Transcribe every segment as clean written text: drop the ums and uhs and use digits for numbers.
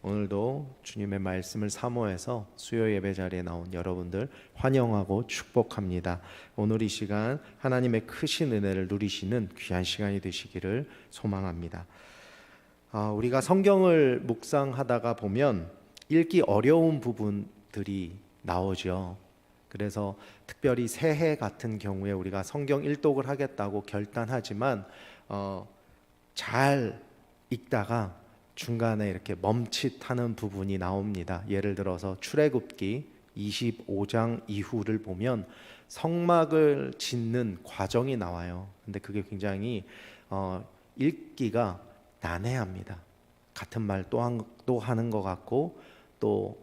오늘도 주님의 말씀을 사모해서 수요 예배 자리에 나온 여러분들 환영하고 축복합니다. 오늘 이 시간 하나님의 크신 은혜를 누리시는 귀한 시간이 되시기를 소망합니다. 우리가 성경을 묵상하다가 보면 읽기 어려운 부분들이 나오죠. 그래서 특별히 새해 같은 경우에 우리가 성경 일독을 하겠다고 결단하지만 잘 읽다가 중간에 이렇게 멈칫하는 부분이 나옵니다. 예를 들어서 출애굽기 25장 이후를 보면 성막을 짓는 과정이 나와요. 근데 그게 굉장히 읽기가 난해합니다. 같은 말 또 하는 것 같고 또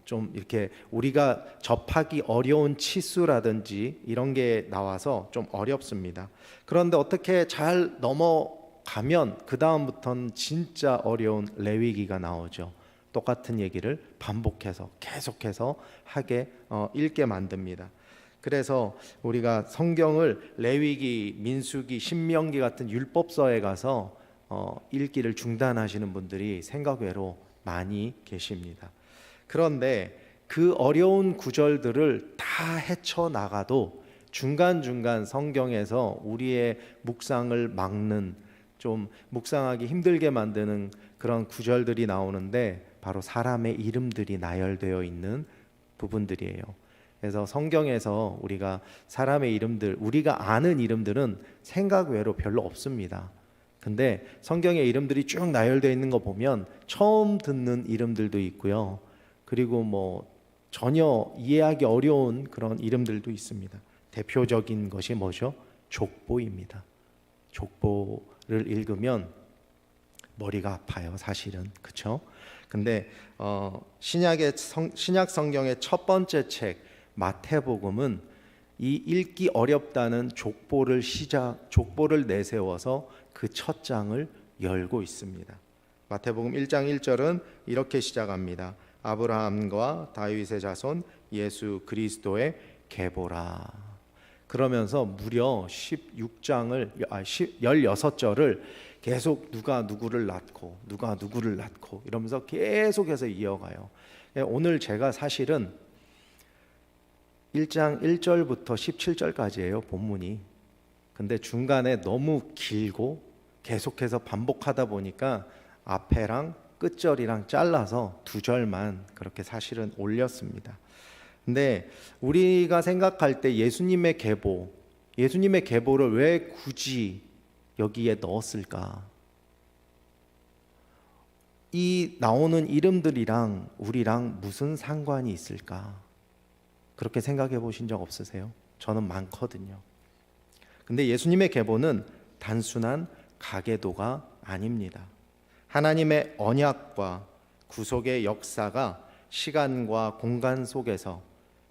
좀 이렇게 우리가 접하기 어려운 치수라든지 이런 게 나와서 좀 어렵습니다. 그런데 어떻게 잘 넘어가면 그 다음부터는 진짜 어려운 레위기가 나오죠. 똑같은 얘기를 반복해서 계속해서 읽게 만듭니다. 그래서 우리가 성경을 레위기, 민수기, 신명기 같은 율법서에 가서 읽기를 중단하시는 분들이 생각 외로 많이 계십니다. 그런데 그 어려운 구절들을 다 헤쳐나가도 중간중간 성경에서 우리의 묵상을 막는, 좀 묵상하기 힘들게 만드는 그런 구절들이 나오는데 바로 사람의 이름들이 나열되어 있는 부분들이에요. 그래서 성경에서 우리가 사람의 이름들, 우리가 아는 이름들은 생각 외로 별로 없습니다. 근데 성경의 이름들이 쭉 나열되어 있는 거 보면 처음 듣는 이름들도 있고요. 그리고 전혀 이해하기 어려운 그런 이름들도 있습니다. 대표적인 것이 뭐죠? 족보입니다. 족보를 읽으면 머리가 아파요, 사실은. 그렇죠? 근데 신약 성경의 첫 번째 책 마태복음은 이 읽기 어렵다는 족보를 내세워서 그 첫 장을 열고 있습니다. 마태복음 1장 1절은 이렇게 시작합니다. 아브라함과 다윗의 자손 예수 그리스도의 계보라. 그러면서 무려 16절을 계속 누가 누구를 낳고 이러면서 계속해서 이어가요. 오늘 제가 사실은 1장 1절부터 17절까지예요, 본문이. 근데 중간에 너무 길고 계속해서 반복하다 보니까 앞에랑 끝절이랑 잘라서 2절만 그렇게 사실은 올렸습니다. 근데 우리가 생각할 때 예수님의 계보를 왜 굳이 여기에 넣었을까? 이 나오는 이름들이랑 우리랑 무슨 상관이 있을까? 그렇게 생각해 보신 적 없으세요? 저는 많거든요. 근데 예수님의 계보는 단순한 가계도가 아닙니다. 하나님의 언약과 구속의 역사가 시간과 공간 속에서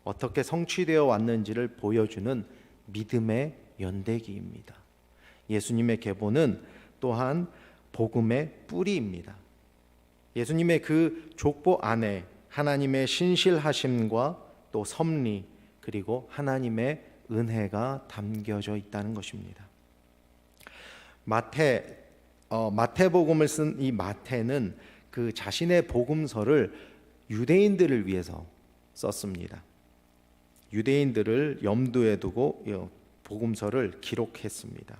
어떻게 성취되어 왔는지를 보여주는 믿음의 연대기입니다. 예수님의 계보는 또한 복음의 뿌리입니다. 예수님의 그 족보 안에 하나님의 신실하심과 또 섭리 그리고 하나님의 은혜가 담겨져 있다는 것입니다. 마태복음을 쓴 이 마태는 그 자신의 복음서를 유대인들을 위해서 썼습니다. 유대인들을 염두에 두고 복음서를 기록했습니다.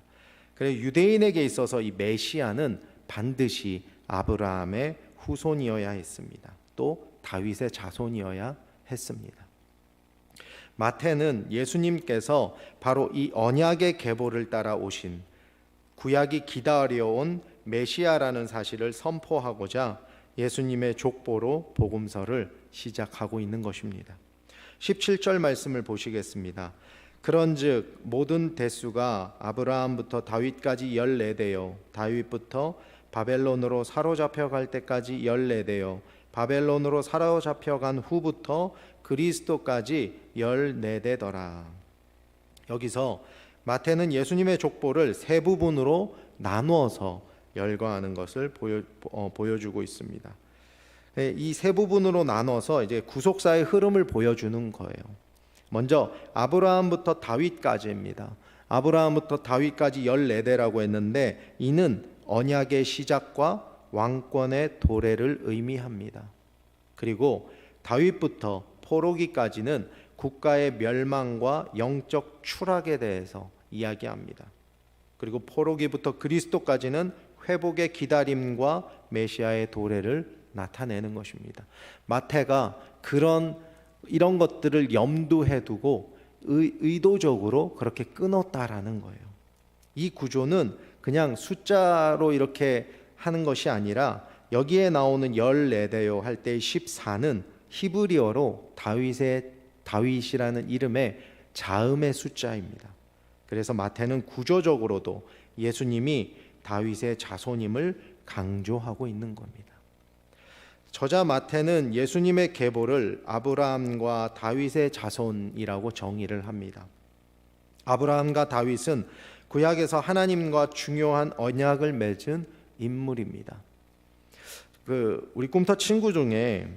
그래서 유대인에게 있어서 이 메시아는 반드시 아브라함의 후손이어야 했습니다. 또 다윗의 자손이어야 했습니다. 마태는 예수님께서 바로 이 언약의 계보를 따라 오신 구약이 기다려온 메시아라는 사실을 선포하고자 예수님의 족보로 복음서를 시작하고 있는 것입니다. 17절 말씀을 보시겠습니다. 그런즉 모든 대수가 아브라함부터 다윗까지 14대요 다윗부터 바벨론으로 사로잡혀 갈 때까지 14대요 바벨론으로 사로잡혀간 후부터 그리스도까지 14대더라. 여기서 마태는 예수님의 족보를 세 부분으로 나누어서 열거하는 것을 보여주고 있습니다. 이 세 부분으로 나눠서 이제 구속사의 흐름을 보여주는 거예요. 먼저 아브라함부터 다윗까지입니다. 아브라함부터 다윗까지 14대라고 했는데 이는 언약의 시작과 왕권의 도래를 의미합니다. 그리고 다윗부터 포로기까지는 국가의 멸망과 영적 추락에 대해서 이야기합니다. 그리고 포로기부터 그리스도까지는 회복의 기다림과 메시아의 도래를 나타내는 것입니다. 마태가 이런 것들을 염두에 두고 의도적으로 그렇게 끊었다라는 거예요. 이 구조는 그냥 숫자로 이렇게 하는 것이 아니라 여기에 나오는 14대요 할 때의 14는 히브리어로 다윗이라는 이름의 자음의 숫자입니다. 그래서 마태는 구조적으로도 예수님이 다윗의 자손임을 강조하고 있는 겁니다. 저자 마태는 예수님의 계보를 아브라함과 다윗의 자손이라고 정의를 합니다. 아브라함과 다윗은 구약에서 하나님과 중요한 언약을 맺은 인물입니다. 우리 꿈터 친구 중에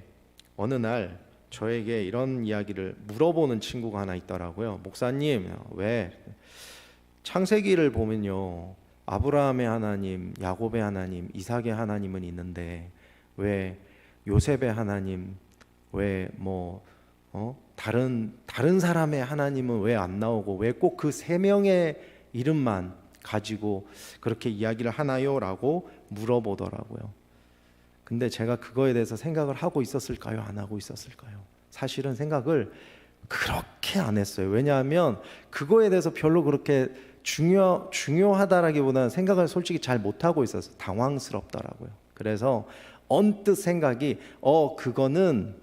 어느 날 저에게 이런 이야기를 물어보는 친구가 하나 있더라고요. 목사님, 왜 창세기를 보면요, 아브라함의 하나님, 야곱의 하나님, 이삭의 하나님은 있는데 왜 요셉의 하나님, 왜 다른 사람의 하나님은 왜 안 나오고 왜 꼭 그 세 명의 이름만 가지고 그렇게 이야기를 하나요? 라고 물어보더라고요. 근데 제가 그거에 대해서 생각을 하고 있었을까요? 안 하고 있었을까요? 사실은 생각을 그렇게 안 했어요. 왜냐하면 그거에 대해서 별로 그렇게 중요하다라기보다는 생각을 솔직히 잘 못하고 있어서 당황스럽더라고요. 그래서 언뜻 생각이 그거는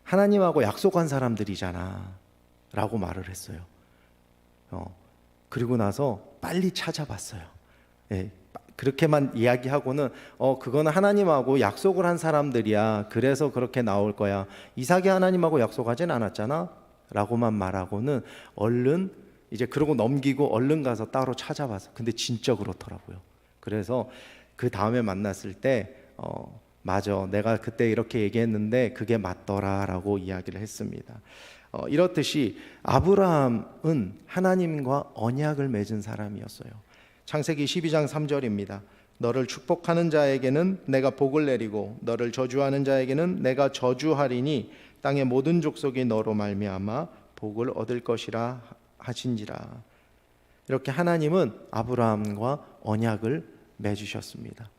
하나님하고 약속한 사람들이잖아 라고 말을 했어요. 그리고 나서 빨리 찾아봤어요. 예, 그렇게만 이야기하고는 그거는 하나님하고 약속을 한 사람들이야, 그래서 그렇게 나올 거야, 이삭이 하나님하고 약속하진 않았잖아 라고만 말하고는 얼른 이제 그러고 넘기고 얼른 가서 따로 찾아봤어. 근데 진짜 그렇더라고요. 그래서 그 다음에 만났을 때 맞아, 내가 그때 이렇게 얘기했는데 그게 맞더라 라고 이야기를 했습니다. 이렇듯이 아브라함은 하나님과 언약을 맺은 사람이었어요. 창세기 12장 3절입니다. 너를 축복하는 자에게는 내가 복을 내리고 너를 저주하는 자에게는 내가 저주하리니 땅의 모든 족속이 너로 말미암아 복을 얻을 것이라 하신지라. 이렇게 하나님은 아브라함과 언약을 맺으셨습니다.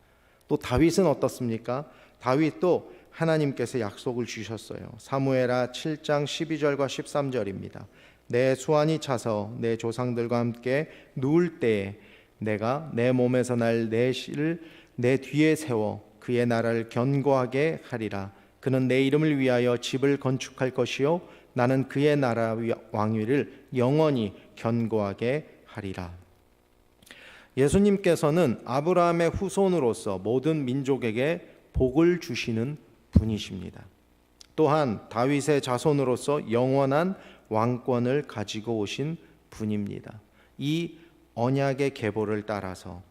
또 다윗은 어떻습니까? 다윗도 하나님께서 약속을 주셨어요. 사무엘하 7장 12절과 13절입니다. 내 수완이 차서 내 조상들과 함께 누울 때에 내가 내 몸에서 날 내 씨를 내 뒤에 세워 그의 나라를 견고하게 하리라. 그는 내 이름을 위하여 집을 건축할 것이요 나는 그의 나라 왕위를 영원히 견고하게 하리라. 예수님께서는 아브라함의 후손으로서 모든 민족에게 복을 주시는 분이십니다. 또한 다윗의 자손으로서 영원한 왕권을 가지고 오신 분입니다. 이 언약의 계보를 따라서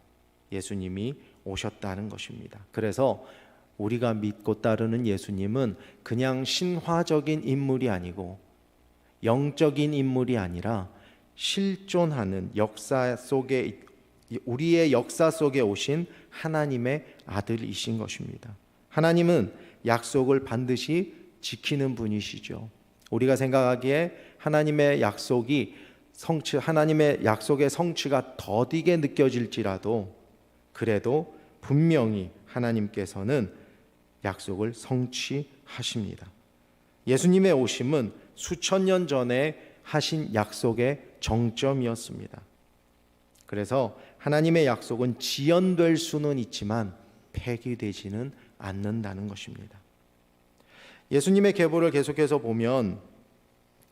예수님이 오셨다는 것입니다. 그래서 우리가 믿고 따르는 예수님은 그냥 신화적인 인물이 아니고 영적인 인물이 아니라 실존하는 우리의 역사 속에 오신 하나님의 아들이신 것입니다. 하나님은 약속을 반드시 지키는 분이시죠. 우리가 생각하기에 하나님의 약속의 성취가 더디게 느껴질지라도 그래도 분명히 하나님께서는 약속을 성취하십니다. 예수님의 오심은 수천 년 전에 하신 약속의 정점이었습니다. 그래서 하나님의 약속은 지연될 수는 있지만 폐기되지는 않는다는 것입니다. 예수님의 계보를 계속해서 보면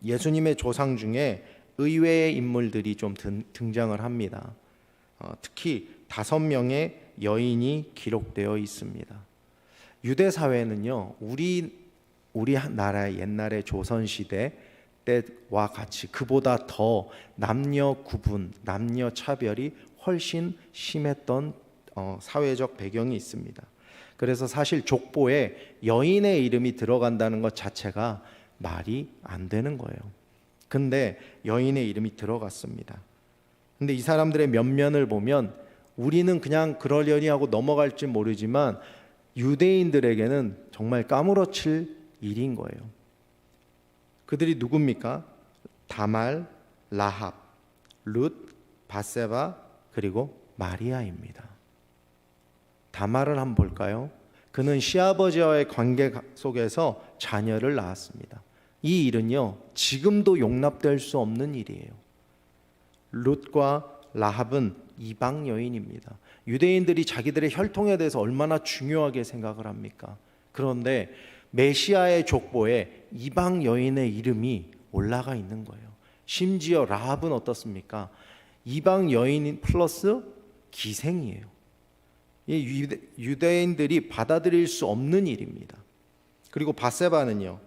예수님의 조상 중에 의외의 인물들이 좀 등장을 합니다. 특히 5명의 여인이 기록되어 있습니다. 유대 사회는요, 우리 나라의 옛날의 조선시대 때와 같이 그보다 더 남녀 구분, 남녀 차별이 훨씬 심했던 사회적 배경이 있습니다. 그래서 사실 족보에 여인의 이름이 들어간다는 것 자체가 말이 안 되는 거예요. 근데 여인의 이름이 들어갔습니다. 근데 이 사람들의 면면을 보면 우리는 그냥 그러려니 하고 넘어갈지 모르지만 유대인들에게는 정말 까무러칠 일인 거예요. 그들이 누굽니까? 다말, 라합, 룻, 바세바, 그리고 마리아입니다. 다말을 한번 볼까요? 그는 시아버지와의 관계 속에서 자녀를 낳았습니다. 이 일은요, 지금도 용납될 수 없는 일이에요. 룻과 라합은 이방 여인입니다. 유대인들이 자기들의 혈통에 대해서 얼마나 중요하게 생각을 합니까? 그런데 메시아의 족보에 이방 여인의 이름이 올라가 있는 거예요. 심지어 라합은 어떻습니까? 이방 여인 플러스 기생이에요. 유대인들이 받아들일 수 없는 일입니다. 그리고 바세바는요,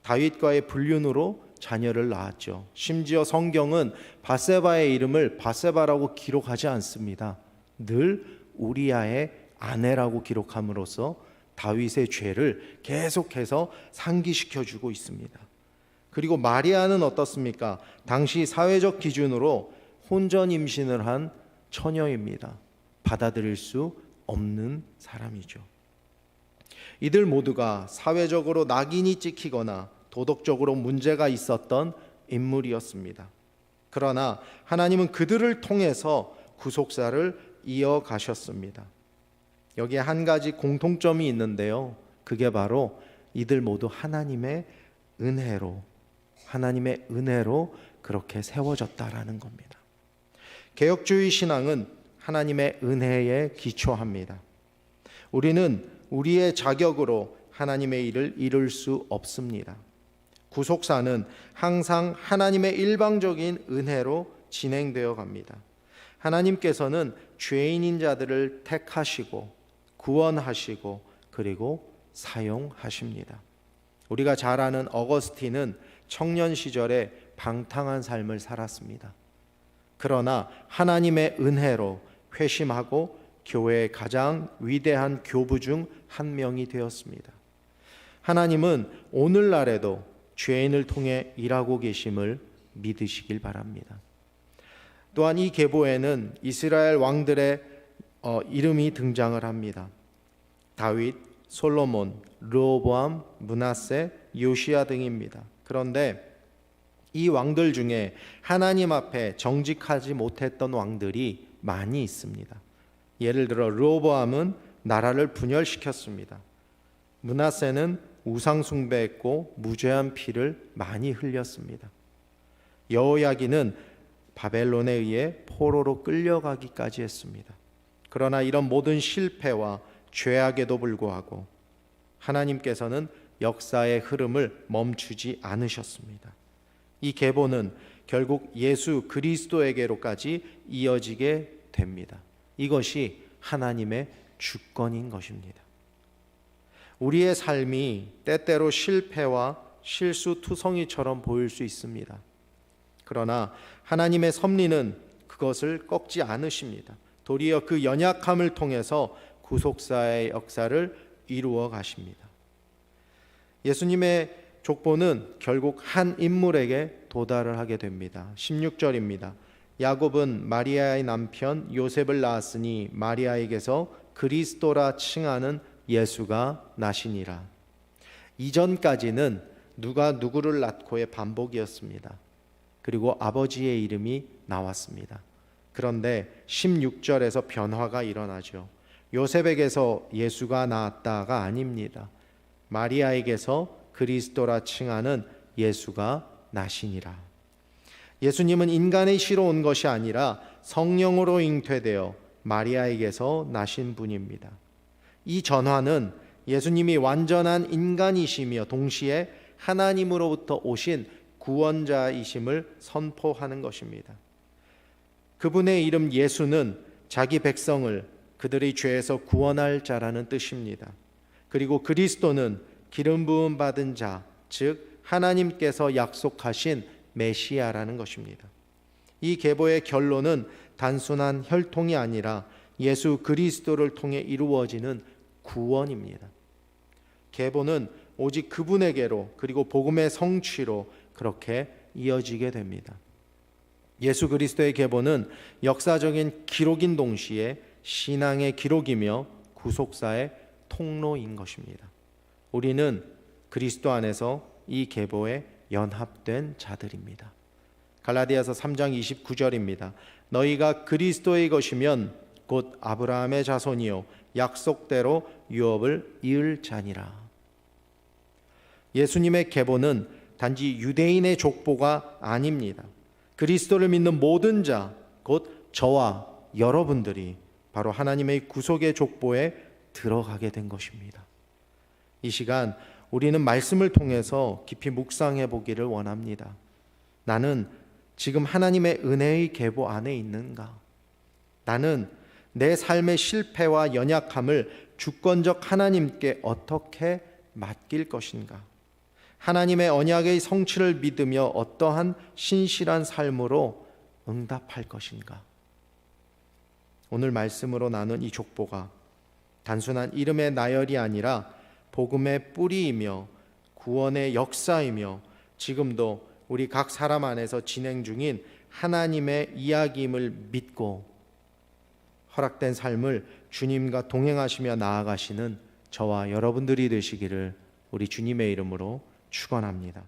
다윗과의 불륜으로 자녀를 낳았죠. 심지어 성경은 바세바의 이름을 바세바라고 기록하지 않습니다. 늘 우리아의 아내라고 기록함으로써 다윗의 죄를 계속해서 상기시켜주고 있습니다. 그리고 마리아는 어떻습니까? 당시 사회적 기준으로 혼전 임신을 한 처녀입니다. 받아들일 수 없는 사람이죠. 이들 모두가 사회적으로 낙인이 찍히거나 도덕적으로 문제가 있었던 인물이었습니다. 그러나 하나님은 그들을 통해서 구속사를 이어가셨습니다. 여기에 한 가지 공통점이 있는데요. 그게 바로 이들 모두 하나님의 은혜로 그렇게 세워졌다라는 겁니다. 개혁주의 신앙은 하나님의 은혜에 기초합니다. 우리는 우리의 자격으로 하나님의 일을 이룰 수 없습니다. 구속사는 항상 하나님의 일방적인 은혜로 진행되어 갑니다. 하나님께서는 죄인인 자들을 택하시고 구원하시고 그리고 사용하십니다. 우리가 잘 아는 어거스틴은 청년 시절에 방탕한 삶을 살았습니다. 그러나 하나님의 은혜로 회심하고 교회의 가장 위대한 교부 중 한 명이 되었습니다. 하나님은 오늘날에도 죄인을 통해 일하고 계심을 믿으시길 바랍니다. 또한 이 계보에는 이스라엘 왕들의 이름이 등장을 합니다. 다윗, 솔로몬, 르호보암, 므낫세, 요시야 등입니다. 그런데 이 왕들 중에 하나님 앞에 정직하지 못했던 왕들이 많이 있습니다. 예를 들어 르호보암은 나라를 분열시켰습니다. 므낫세는 우상 숭배했고 무죄한 피를 많이 흘렸습니다. 여호야긴은 바벨론에 의해 포로로 끌려가기까지 했습니다. 그러나 이런 모든 실패와 죄악에도 불구하고 하나님께서는 역사의 흐름을 멈추지 않으셨습니다. 이 계보는 결국 예수 그리스도에게로까지 이어지게 됩니다. 이것이 하나님의 주권인 것입니다. 우리의 삶이 때때로 실패와 실수투성이처럼 보일 수 있습니다. 그러나 하나님의 섭리는 그것을 꺾지 않으십니다. 도리어 그 연약함을 통해서 구속사의 역사를 이루어 가십니다. 예수님의 족보는 결국 한 인물에게 도달을 하게 됩니다. 16절입니다. 야곱은 마리아의 남편 요셉을 낳았으니 마리아에게서 그리스도라 칭하는 예수가 나시니라. 이전까지는 누가 누구를 낳고의 반복이었습니다. 그리고 아버지의 이름이 나왔습니다. 그런데 16절에서 변화가 일어나죠. 요셉에게서 예수가 나왔다가 아닙니다. 마리아에게서 그리스도라 칭하는 예수가 나시니라. 예수님은 인간의 시로 온 것이 아니라 성령으로 잉태되어 마리아에게서 나신 분입니다. 이 전환은 예수님이 완전한 인간이시며 동시에 하나님으로부터 오신 구원자이심을 선포하는 것입니다. 그분의 이름 예수는 자기 백성을 그들의 죄에서 구원할 자라는 뜻입니다. 그리고 그리스도는 기름 부음 받은 자, 즉 하나님께서 약속하신 메시아라는 것입니다. 이 계보의 결론은 단순한 혈통이 아니라 예수 그리스도를 통해 이루어지는 구원입니다. 계보는 오직 그분에게로 그리고 복음의 성취로 그렇게 이어지게 됩니다. 예수 그리스도의 계보는 역사적인 기록인 동시에 신앙의 기록이며 구속사의 통로인 것입니다. 우리는 그리스도 안에서 이 계보에 연합된 자들입니다. 갈라디아서 3장 29절입니다. 너희가 그리스도의 것이면 곧 아브라함의 자손이요 약속대로 유업을 이을 자니라. 예수님의 계보는 단지 유대인의 족보가 아닙니다. 그리스도를 믿는 모든 자, 곧 저와 여러분들이 바로 하나님의 구속의 족보에 들어가게 된 것입니다. 이 시간 우리는 말씀을 통해서 깊이 묵상해 보기를 원합니다. 나는 지금 하나님의 은혜의 계보 안에 있는가? 나는 내 삶의 실패와 연약함을 주권적 하나님께 어떻게 맡길 것인가? 하나님의 언약의 성취를 믿으며 어떠한 신실한 삶으로 응답할 것인가? 오늘 말씀으로 나눈 이 족보가 단순한 이름의 나열이 아니라 복음의 뿌리이며 구원의 역사이며 지금도 우리 각 사람 안에서 진행 중인 하나님의 이야기임을 믿고 허락된 삶을 주님과 동행하시며 나아가시는 저와 여러분들이 되시기를 우리 주님의 이름으로 축원합니다.